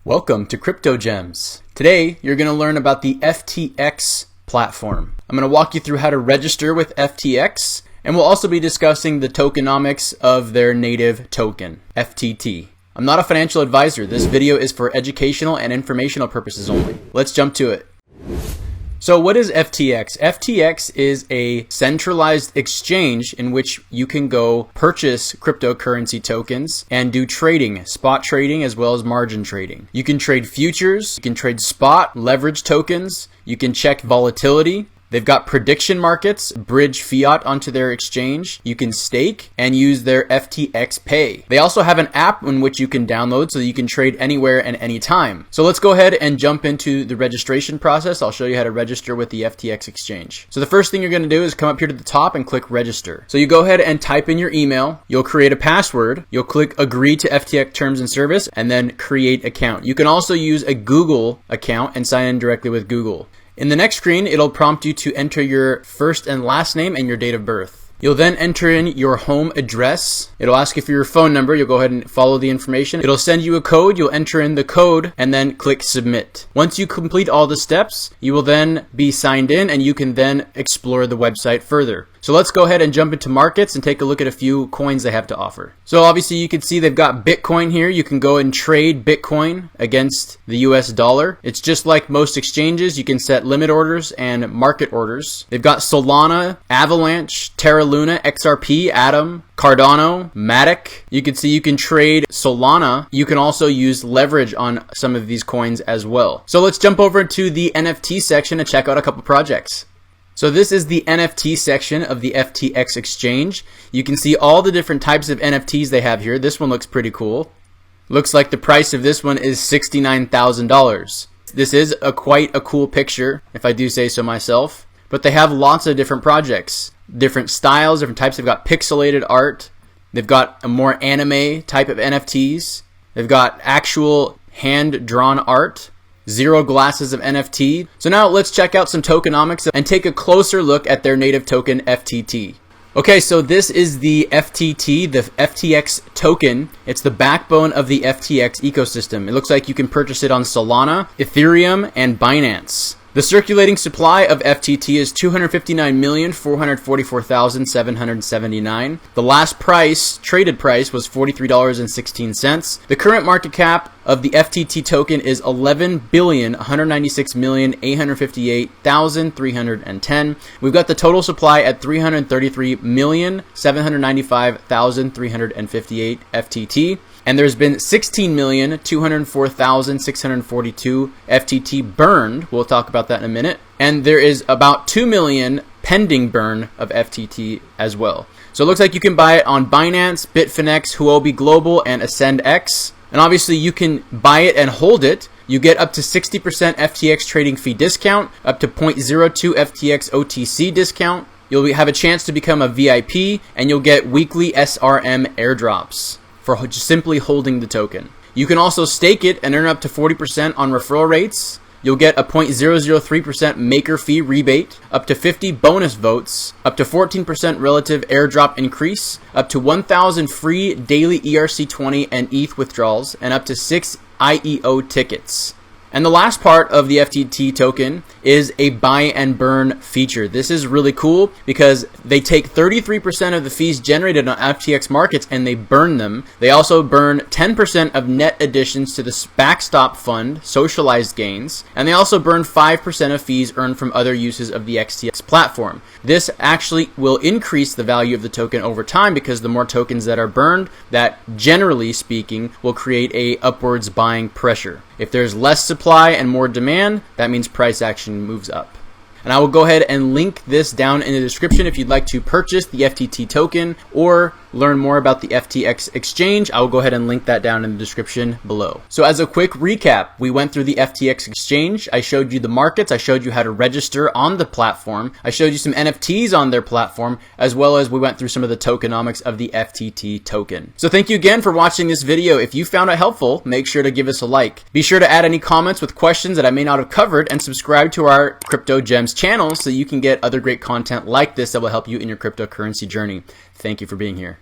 Welcome to Crypto Gems. Today, you're going to learn about the FTX platform. I'm going to walk you through how to register with FTX, and we'll also be discussing the tokenomics of their native token, FTT. I'm not a financial advisor. This video is for educational and informational purposes only. Let's jump to it. So what is FTX? FTX is a centralized exchange in which you can go purchase cryptocurrency tokens and do trading, spot trading as well as margin trading. You can trade futures, you can trade spot, leverage tokens, you can check volatility. They've got prediction markets, bridge fiat onto their exchange. You can stake and use their FTX Pay. They also have an app in which you can download so that you can trade anywhere and anytime. So let's go ahead and jump into the registration process. I'll show you how to register with the FTX Exchange. So the first thing you're going to do is come up here to the top and click register. So you go ahead and type in your email. You'll create a password. You'll click agree to FTX terms and service and then create account. You can also use a Google account and sign in directly with Google. In the next screen, it'll prompt you to enter your first and last name and your date of birth. You'll then enter in your home address. It'll ask you for your phone number. You'll go ahead and follow the information. It'll send you a code. You'll enter in the code and then click submit. Once you complete all the steps, you will then be signed in and you can then explore the website further. So let's go ahead and jump into markets and take a look at a few coins they have to offer. So obviously you can see they've got Bitcoin here. You can go and trade Bitcoin against the US dollar. It's just like most exchanges. You can set limit orders and market orders. They've got Solana, Avalanche, Terra Luna, XRP, Atom, Cardano, Matic. You can see you can trade Solana. You can also use leverage on some of these coins as well. So let's jump over to the NFT section and check out a couple projects. So this is the NFT section of the FTX Exchange. You can see all the different types of NFTs they have here. This one looks pretty cool. Looks like the price of this one is $69,000. This is quite a cool picture, if I do say so myself. But they have lots of different projects, different styles, different types. They've got pixelated art. They've got a more anime type of NFTs. They've got actual hand-drawn art. Zero glasses of NFT. So now let's check out some tokenomics and take a closer look at their native token FTT. Okay, so this is the FTT, the FTX token. It's the backbone of the FTX ecosystem. It looks like you can purchase it on Solana, Ethereum, and Binance. The circulating supply of FTT is 259,444,779. The last traded price was $43.16. The current market cap of the FTT token is 11,196,858,310. We've got the total supply at 333,795,358 FTT. And there's been 16,204,642 FTT burned. We'll talk about that in a minute. And there is about 2 million pending burn of FTT as well. So it looks like you can buy it on Binance, Bitfinex, Huobi Global, and AscendX. And obviously you can buy it and hold it. You get up to 60% FTX trading fee discount, up to 0.02 FTX OTC discount. You'll have a chance to become a VIP, and you'll get weekly SRM airdrops for just simply holding the token. You can also stake it and earn up to 40% on referral rates. You'll get a 0.003% maker fee rebate, up to 50 bonus votes, up to 14% relative airdrop increase, up to 1,000 free daily ERC20 and ETH withdrawals, and up to 6 IEO tickets. And the last part of the FTT token is a buy and burn feature. This is really cool because they take 33% of the fees generated on FTX markets and they burn them. They also burn 10% of net additions to the backstop fund, socialized gains, and they also burn 5% of fees earned from other uses of the FTX platform. This actually will increase the value of the token over time because the more tokens that are burned, that generally speaking will create a upwards buying pressure. If there's less supply and more demand, that means price action moves up. And I will go ahead and link this down in the description if you'd like to purchase the FTT token or learn more about the FTX Exchange. I will go ahead and link that down in the description below. So as a quick recap, we went through the FTX Exchange. I showed you the markets. I showed you how to register on the platform. I showed you some NFTs on their platform, as well as we went through some of the tokenomics of the FTT token. So thank you again for watching this video. If you found it helpful, make sure to give us a like. Be sure to add any comments with questions that I may not have covered and subscribe to our Crypto Gems channel so you can get other great content like this that will help you in your cryptocurrency journey. Thank you for being here.